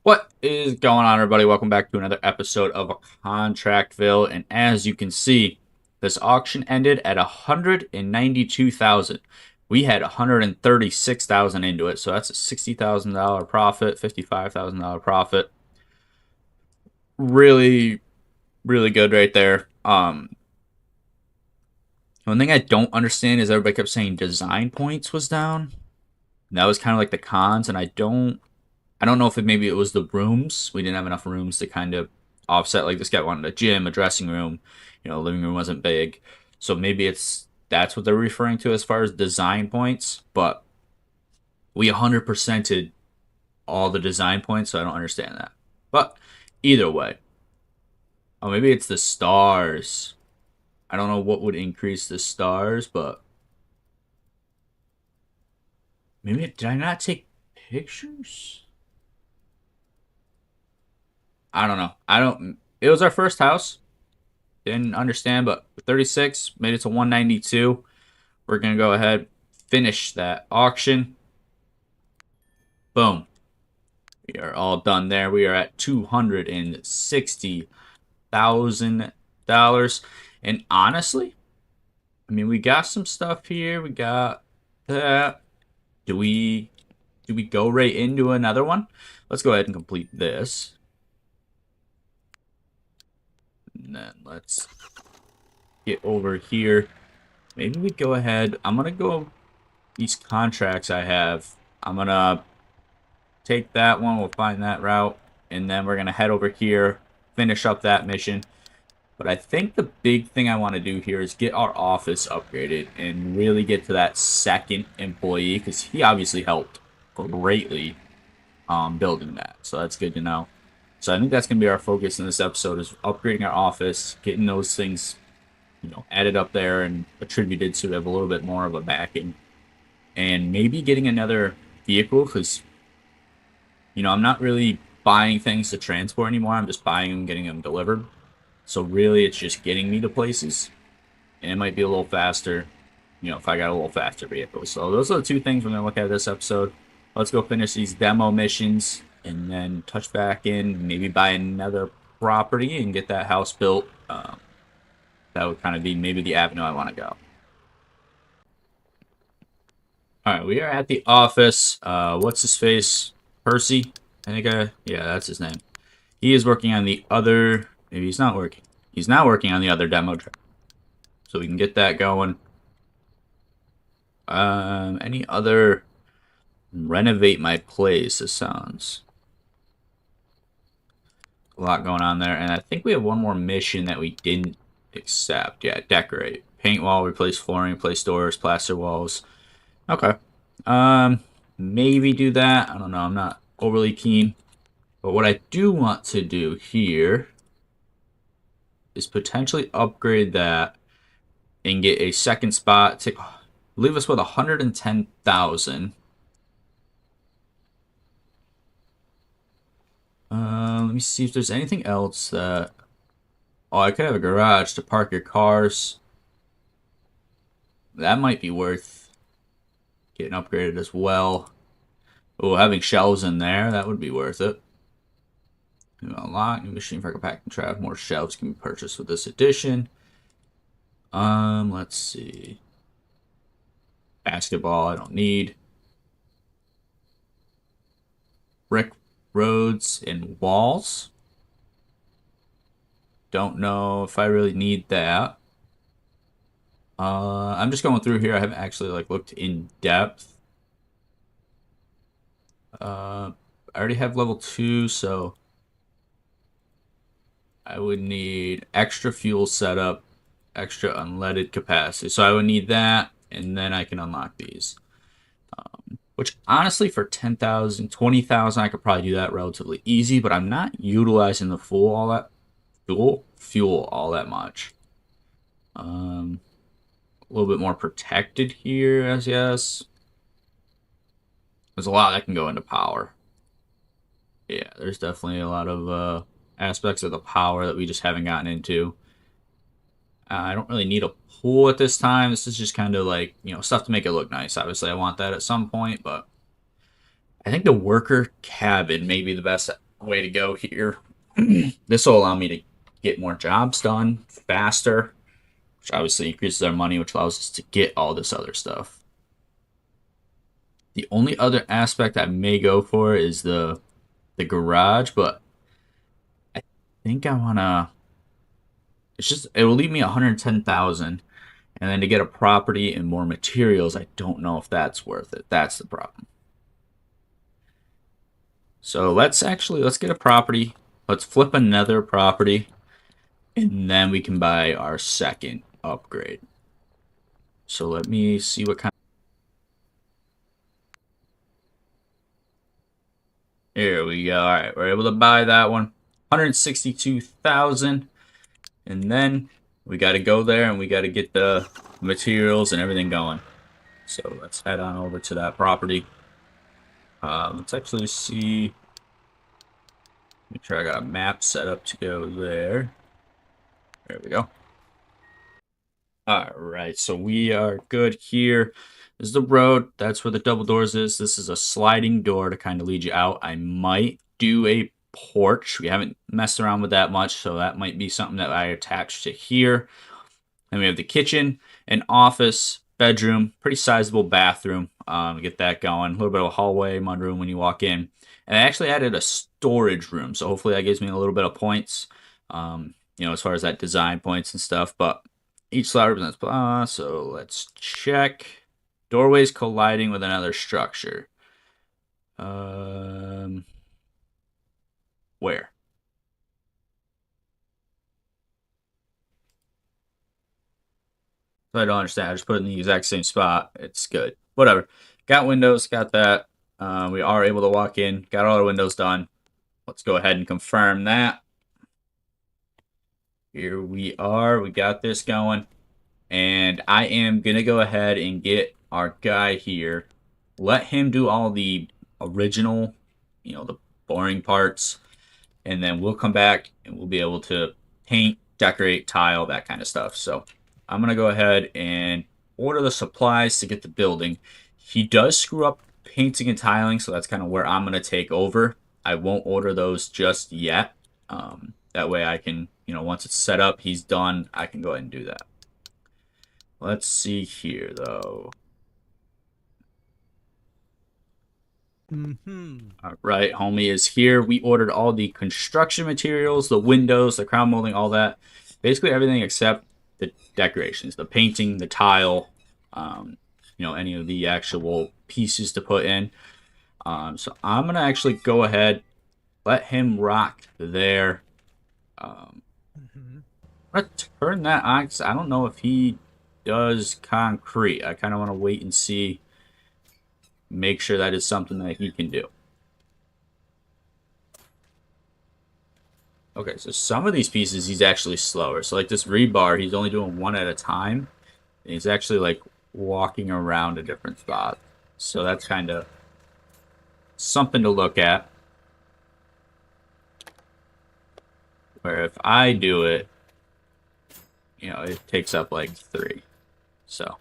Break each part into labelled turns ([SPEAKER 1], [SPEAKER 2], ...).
[SPEAKER 1] What is going on, everybody? Welcome back to another episode of Contractville. And as you can see, this auction ended at 192,000. We had 136,000 into it, so that's a $60,000 profit, $55,000 profit. Really, really good right there. One thing I don't understand is everybody kept saying design points was down. And that was kind of like the cons, and I don't know if maybe it was the rooms. We didn't have enough rooms to kind of offset. Like this guy wanted a gym, a dressing room. Living room wasn't big, so maybe that's what they're referring to as far as design points. But we 100%ed all the design points, so I don't understand that. But either way, oh, maybe it's the stars. I don't know what would increase the stars, but maybe did I not take pictures? I don't know. I don't. It was our first house. Didn't understand, but 36 made it to 192. We're gonna go ahead, finish that auction. Boom. We are all done there. We are at $260,000. And honestly, I mean, we got some stuff here. We got that. Do we go right into another one? Let's go ahead and complete this. And then let's get over here. Maybe we go ahead. I'm going to go these contracts I have. I'm going to take that one. We'll find that route. And then we're going to head over here, finish up that mission. But I think the big thing I want to do here is get our office upgraded and really get to that second employee, because he obviously helped greatly building that. So that's good to know. So I think that's going to be our focus in this episode, is upgrading our office, getting those things, added up there and attributed so we have a little bit more of a backing. And maybe getting another vehicle, because, I'm not really buying things to transport anymore. I'm just buying them, getting them delivered. So really, it's just getting me to places. And it might be a little faster, if I got a little faster vehicle. So those are the two things we're going to look at this episode. Let's go finish these demo missions and then touch back in, maybe buy another property and get that house built. That would kind of be maybe the avenue I want to go. All right, we are at the office. What's his face? Percy? Yeah, that's his name. He is working on the other, maybe he's not working. He's not working on the other demo truck. So we can get that going. Any other renovate my place? This sounds a lot going on there. And I think we have one more mission that we didn't accept. Yeah, decorate. Paint wall, replace flooring, replace doors, plaster walls. Okay. Maybe do that. I don't know. I'm not overly keen. But what I do want to do here is potentially upgrade that and get a second spot to leave us with 110,000. Let me see if there's anything else that... Oh, I could have a garage to park your cars. That might be worth getting upgraded as well. Oh, having shelves in there, that would be worth it. Unlock new machine for compacting trash. More shelves can be purchased with this addition. Let's see. Basketball, I don't need. Brick roads and walls. Don't know if I really need that. I'm just going through here. I haven't actually looked in depth. I already have level 2, so I would need extra fuel setup, extra unleaded capacity. So I would need that, and then I can unlock these. Which honestly, for 10,000, 20,000, I could probably do that relatively easy, but I'm not utilizing the fuel all that much. A little bit more protected here, as yes. There's a lot that can go into power. Yeah, there's definitely a lot of aspects of the power that we just haven't gotten into. I don't really need a pool at this time. This is just kind of stuff to make it look nice. Obviously, I want that at some point, but I think the worker cabin may be the best way to go here. This will allow me to get more jobs done faster, which obviously increases our money, which allows us to get all this other stuff. The only other aspect I may go for is the garage, but I think I wanna. It's just it will leave me 110,000, and then to get a property and more materials, I don't know if that's worth it. That's the problem. So let's get a property. Let's flip another property, and then we can buy our second upgrade. So let me see what kind. Here we go. All right, we're able to buy that one. 162,000, and then we got to go there and we got to get the materials and everything going. So let's head on over to that property. Let's actually see. Make sure I got a map set up to go there. There we go. All right, so we are good here. This is the road. That's where the double doors is. This is a sliding door to kind of lead you out. I might do a porch. We haven't messed around with that much, so that might be something that I attach to here. Then we have the kitchen, an office, bedroom, pretty sizable bathroom. Get that going. A little bit of a hallway, mudroom when you walk in. And I actually added a storage room, so hopefully that gives me a little bit of points, as far as that design points and stuff. But each slide represents blah, so let's check. Doorways colliding with another structure. Where? So I don't understand. I just put it in the exact same spot. It's good. Whatever. Got windows, got that. We are able to walk in. Got all our windows done. Let's go ahead and confirm that. Here we are. We got this going. And I am going to go ahead and get our guy here. Let him do all the original, the boring parts. And then we'll come back and we'll be able to paint, decorate, tile, that kind of stuff. So I'm going to go ahead and order the supplies to get the building. He does screw up painting and tiling, so that's kind of where I'm going to take over. I won't order those just yet. That way I can, once it's set up, he's done, I can go ahead and do that. Let's see here, though. All right, homie is here. We ordered all the construction materials, the windows, the crown molding, all that. Basically everything except the decorations, the painting, the tile, any of the actual pieces to put in. So I'm going to actually go ahead, let him rock there. I'm going to turn that on because I don't know if he does concrete. I kind of want to wait and see, make sure that is something that he can do. Okay, so some of these pieces he's actually slower. So like this rebar, he's only doing one at a time. And he's actually like walking around a different spot. So that's kind of something to look at. Where if I do it, it takes up like 3. So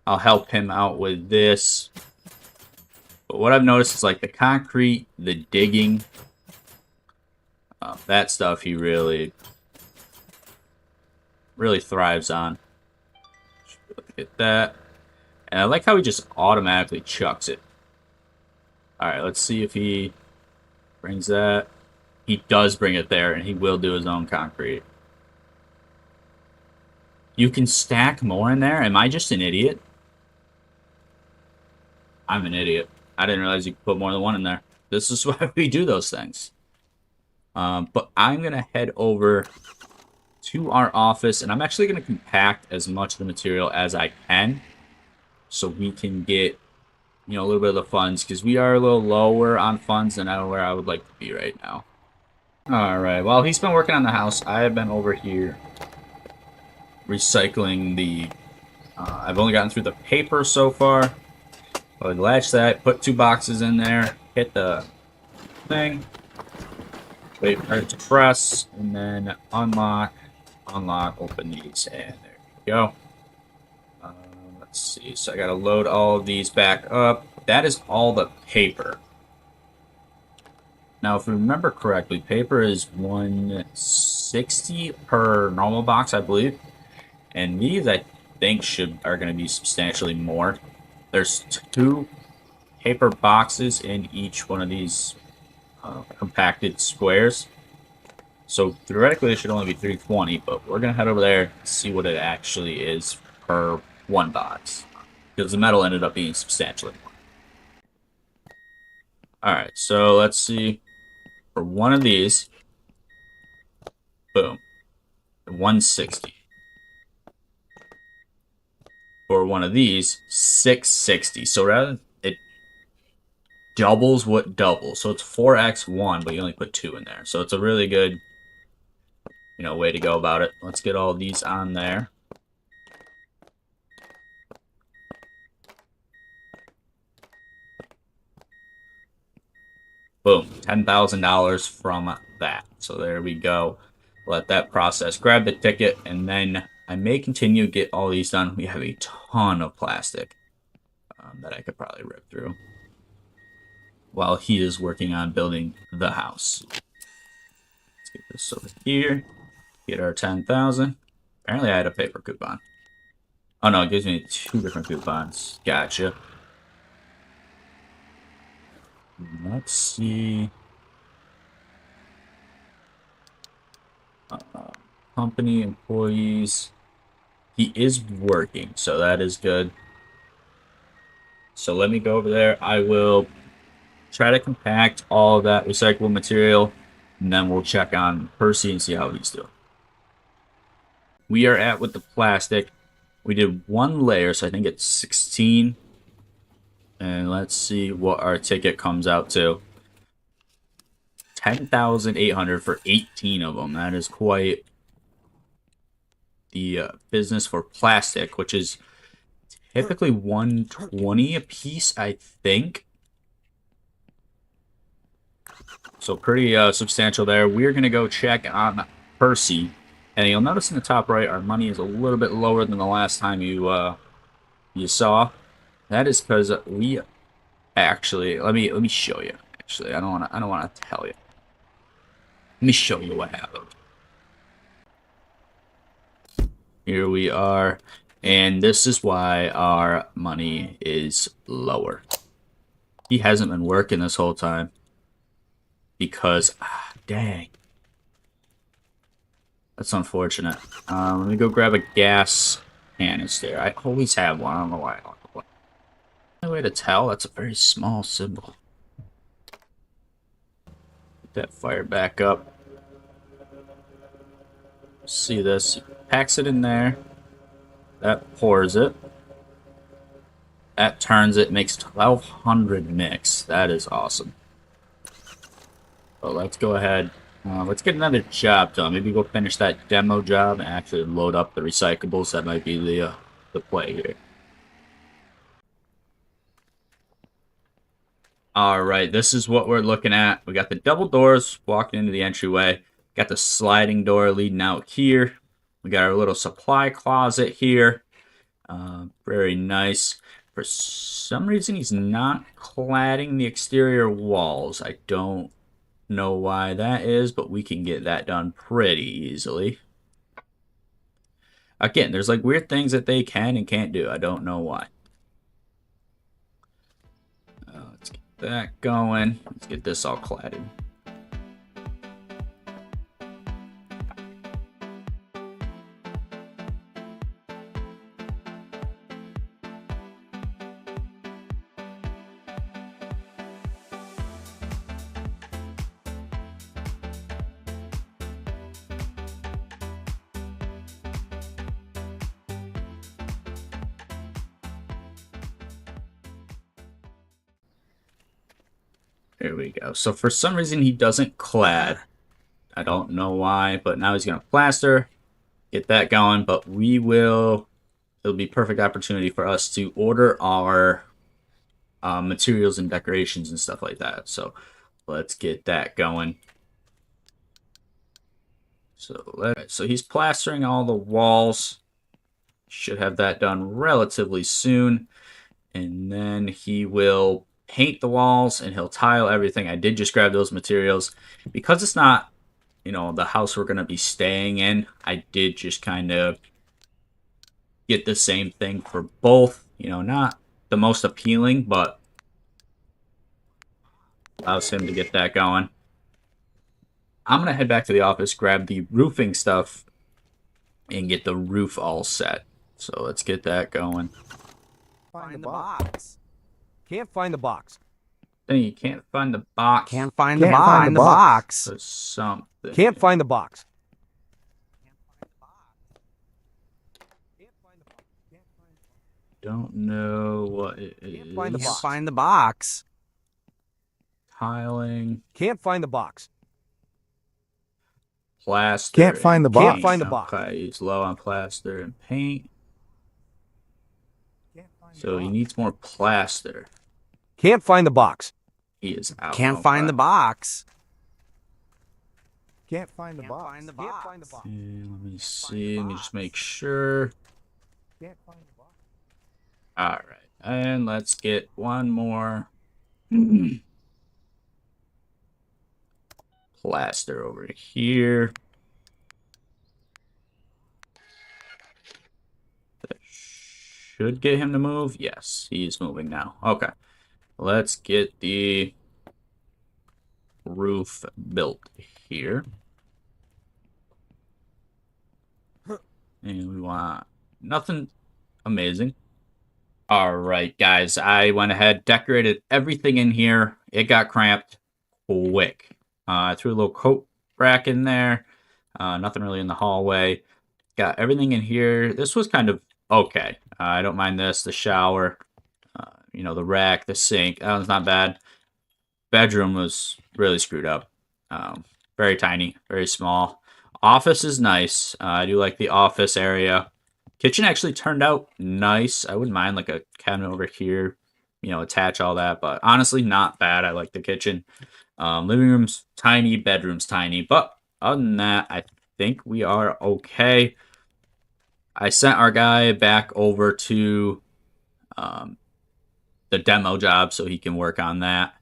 [SPEAKER 1] I'll help him out with this. But what I've noticed is like the concrete, the digging, that stuff he really thrives on. Look at that. And I like how he just automatically chucks it. Alright, let's see if he brings that. He does bring it there, and he will do his own concrete. You can stack more in there? Am I just an idiot? I'm an idiot. I didn't realize you could put more than one in there. This is why we do those things. But I'm going to head over to our office, and I'm actually going to compact as much of the material as I can so we can get, a little bit of the funds, because we are a little lower on funds than where I would like to be right now. Alright, while he's been working on the house, I have been over here recycling the... I've only gotten through the paper so far. I would latch that, put 2 boxes in there, hit the thing, wait for it to press, and then unlock, open these, and there you go. Let's see, so I gotta load all of these back up. That is all the paper. Now, if we remember correctly, paper is 160 per normal box, I believe. And these, I think, are going to be substantially more. There's two paper boxes in each one of these compacted squares. So theoretically, it should only be 320, but we're going to head over there and see what it actually is per one box. Because the metal ended up being substantially more. Alright, so let's see. For one of these, boom, 160. For one of these, 660. So rather, it doubles what doubles. So it's 4x1, but you only put 2 in there. So it's a really good, way to go about it. Let's get all these on there. Boom, $10,000 from that. So there we go. Let that process. Grab the ticket, and then I may continue to get all these done. We have a ton of plastic that I could probably rip through while he is working on building the house. Let's get this over here. Get our 10,000. Apparently I had a paper coupon. Oh no, it gives me 2 different coupons. Gotcha. Let's see. Company employees. He is working, so that is good. So let me go over there. I will try to compact all of that recyclable material, and then we'll check on Percy and see how he's doing. We are at with the plastic. We did 1 layer, so I think it's 16. And let's see what our ticket comes out to. 10,800 for 18 of them. That is quite the business for plastic, which is typically 120 a piece, I think. So pretty substantial there. We're going to go check on Percy. And you'll notice in the top right, our money is a little bit lower than the last time you saw. That is because we actually let me show you. Actually, I don't want to tell you. Let me show you what happened. Here we are, and this is why our money is lower. He hasn't been working this whole time because, dang. That's unfortunate. Let me go grab a gas canister. I always have one. I don't know why I don't have one. No way to tell. That's a very small symbol. Get that fire back up. See this? He packs it in there. That pours it. That turns it. Makes 1,200 mix. That is awesome. So let's go ahead. Let's get another job done. Maybe go finish that demo job and actually load up the recyclables. That might be the play here. Alright, this is what we're looking at. We got the double doors walking into the entryway. Got the sliding door leading out here. We got our little supply closet here. Very nice. For some reason, he's not cladding the exterior walls. I don't know why that is, but we can get that done pretty easily. Again, there's like weird things that they can and can't do. I don't know why. Let's get that going. Let's get this all cladded. There we go. So for some reason he doesn't clad. I don't know why, but now he's going to plaster. Get that going, but it'll be perfect opportunity for us to order our materials and decorations and stuff like that. So let's get that going. So he's plastering all the walls. Should have that done relatively soon. And then he will paint the walls and he'll tile everything. I did just grab those materials. Because it's not, the house we're going to be staying in, I did just kind of get the same thing for both. Not the most appealing, but allows him to get that going. I'm going to head back to the office, grab the roofing stuff, and get the roof all set. So let's get that going.
[SPEAKER 2] Find the box. Can't find the box.
[SPEAKER 1] Then you can't find the box.
[SPEAKER 3] Can't find the box.
[SPEAKER 1] For something.
[SPEAKER 2] Can't find the box.
[SPEAKER 1] Don't know what it is.
[SPEAKER 2] Can't find the box.
[SPEAKER 3] Find the box.
[SPEAKER 1] Tiling.
[SPEAKER 2] Can't find the box.
[SPEAKER 1] Plaster.
[SPEAKER 4] Can't find the
[SPEAKER 1] and
[SPEAKER 4] box.
[SPEAKER 1] paint.
[SPEAKER 2] Can't find the box.
[SPEAKER 1] Okay, he's low on plaster and paint. So he needs more plaster.
[SPEAKER 2] Can't find the box.
[SPEAKER 1] He is out.
[SPEAKER 3] Can't find the box.
[SPEAKER 4] Can't find the
[SPEAKER 3] Can't
[SPEAKER 4] box.
[SPEAKER 3] find the
[SPEAKER 2] Can't
[SPEAKER 3] box.
[SPEAKER 2] find the box.
[SPEAKER 1] And let me see. Let me just make sure.
[SPEAKER 4] Can't find the box.
[SPEAKER 1] All right. And let's get one more plaster over here. That should get him to move. Yes, he's moving now. Okay. Let's get the roof built here. And we want nothing amazing. All right, guys. I went ahead, decorated everything in here. It got cramped quick. I threw a little coat rack in there. Nothing really in the hallway. Got everything in here. This was kind of okay. I don't mind this. The shower, the rack, the sink. That was not bad. Bedroom was really screwed up. Very tiny, very small. Office is nice. I do like the office area. Kitchen actually turned out nice. I wouldn't mind like a cabinet over here, attach all that. But honestly, not bad. I like the kitchen. Living room's tiny, bedroom's tiny. But other than that, I think we are okay. I sent our guy back over to the demo job so he can work on that.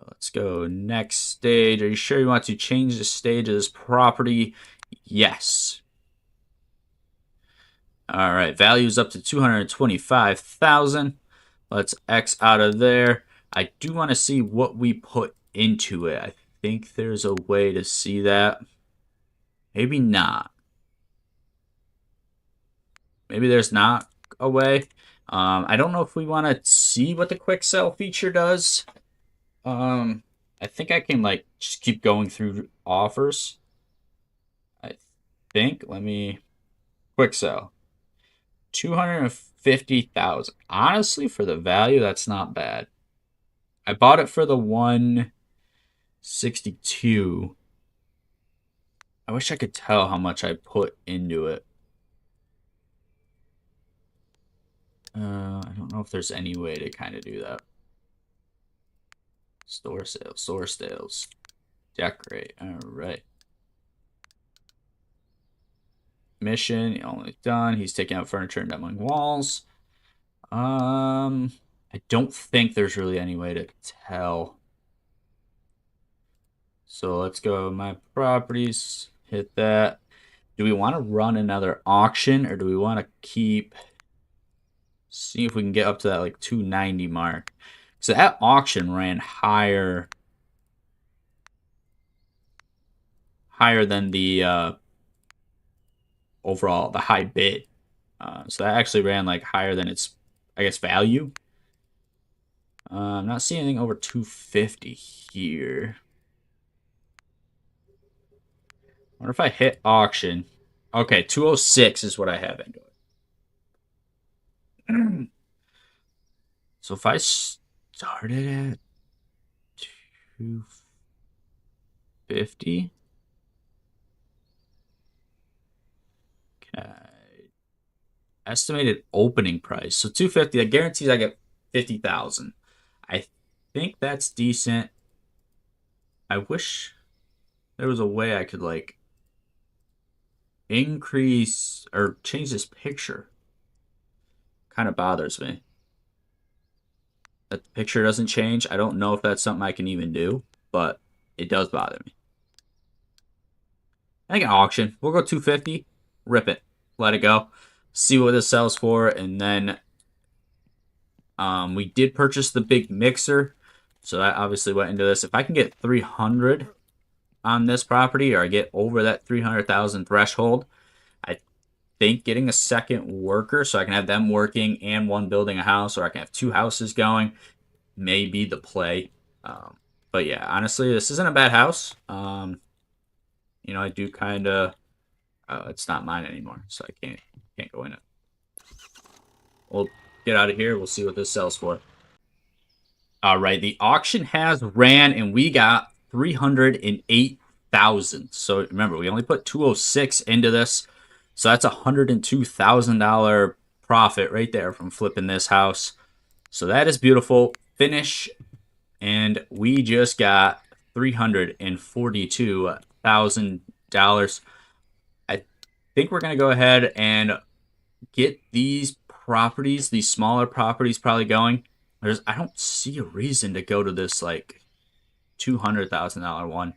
[SPEAKER 1] Let's go next stage. Are you sure you want to change the stage of this property? Yes. All right, value's up to 225,000. Let's X out of there. I do want to see what we put into it. I think there's a way to see that. Maybe not. Maybe there's not a way. I don't know if we want to see what the quick sell feature does. I think I can just keep going through offers. I think. Let me quick sell. 250,000. Honestly, for the value, that's not bad. I bought it for the 162. I wish I could tell how much I put into it. I don't know if there's any way to kind of do that. Store sales, decorate. All right. Mission, only done. He's taking out furniture and demoing walls. I don't think there's really any way to tell. So let's go my properties, hit that. Do we want to run another auction or do we want to see if we can get up to that 290 mark? So that auction ran higher than the overall, the high bid. So that actually ran higher than its, I guess, value. I'm not seeing anything over 250 here. I wonder if I hit auction. Okay, 206 is what I have into it. So if I started at 250, estimated opening price. So 250, that guarantees I get 50,000. I think that's decent. I wish there was a way I could increase or change this picture. Kind of bothers me. that the picture doesn't change. I don't know if that's something I can even do, but it does bother me. I think an auction. We'll go 250. Rip it. Let it go. See what this sells for, and then we did purchase the big mixer, so that obviously went into this. If I can get 300 on this property, or I get over that 300,000 threshold, I think getting a second worker so I can have them working and one building a house, or I can have 2 houses going, may be the play. But yeah, honestly, this isn't a bad house. You know, I do kind of. It's not mine anymore, so I can't go in it. We'll get out of here. We'll see what this sells for. All right, the auction has ran, and we got 308,000. So remember, we only put 206 into this, so that's $102,000 profit right there from flipping this house. So that is beautiful. Finish, and we just got $342,000. I think we're gonna go ahead and get these properties, these smaller properties, probably going. I don't see a reason to go to this like $200,000 one,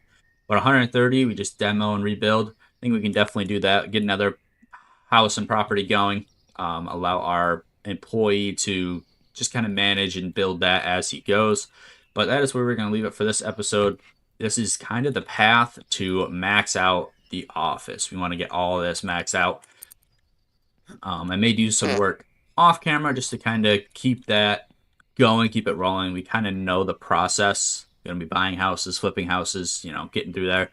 [SPEAKER 1] but 130 we just demo and rebuild. I think we can definitely do that. Get another house and property going. Allow our employee to just kind of manage and build that as he goes. But that is where we're going to leave it for this episode. This is kind of the path to max out the office. We want to get all of this maxed out. I may do some work off camera just to kind of keep that going, keep it rolling. We kind of know the process. Going to be buying houses, flipping houses, you know, getting through there.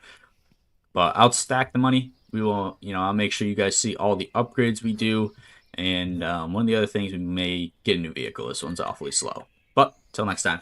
[SPEAKER 1] But I'll stack the money. We will, you know, I'll make sure you guys see all the upgrades we do. And one of the other things, we may get a new vehicle. This one's awfully slow. But till next time.